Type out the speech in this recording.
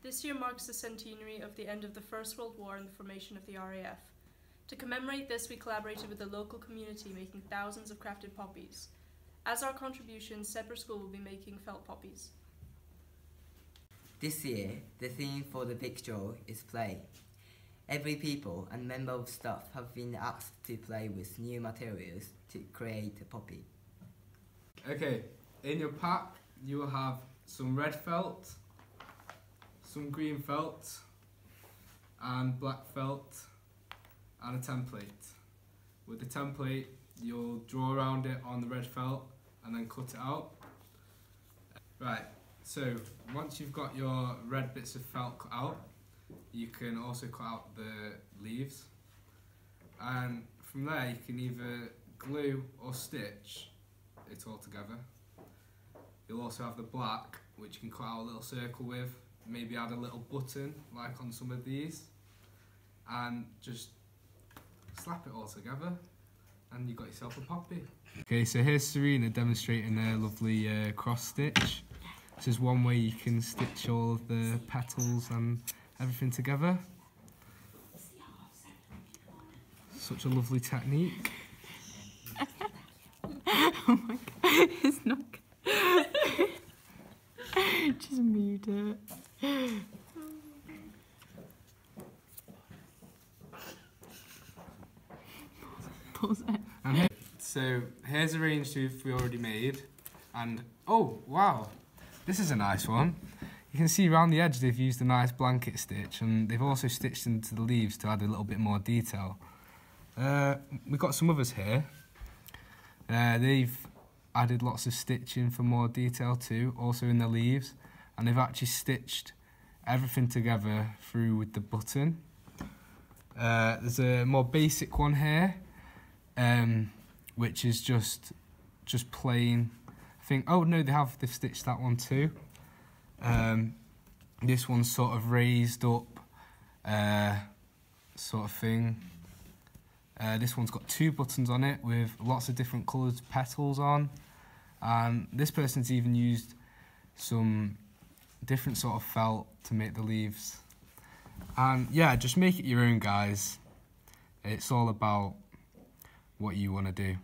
This year marks the centenary of the end of the First World War and the formation of the RAF. To commemorate this, we collaborated with the local community, making thousands of crafted poppies. As our contribution, Sedbergh School will be making felt poppies. This year, the theme for the big show is play. Every people and member of staff have been asked to play with new materials to create a poppy. Okay, in your pack you will have some red felt, some green felt, and black felt, and a template. With the template, you'll draw around it on the red felt and then cut it out. Right, so once you've got your red bits of felt cut out, you can also cut out the leaves. And from there you can either glue or stitch it all together. You'll also have the black, which you can cut out a little circle with, maybe add a little button like on some of these, and just slap it all together and you've got yourself a poppy. Okay, so here's Serena demonstrating a lovely cross stitch. This is one way you can stitch all of the petals and everything together. Such a lovely technique. Oh my god, it's not good. Just mute it. Pause it. And so here's a range tooth we already made, and oh wow, this is a nice one. You can see around the edge they've used a nice blanket stitch, and they've also stitched into the leaves to add a little bit more detail. We've got some others here. They've added lots of stitching for more detail too, also in the leaves, and they've actually stitched everything together through with the button. There's a more basic one here, which is just plain. I think, oh no, they've stitched that one too. This one's sort of raised up, sort of thing. This one's got 2 buttons on it with lots of different coloured petals on, and this person's even used some different sort of felt to make the leaves. And yeah, just make it your own, guys. It's all about what you want to do.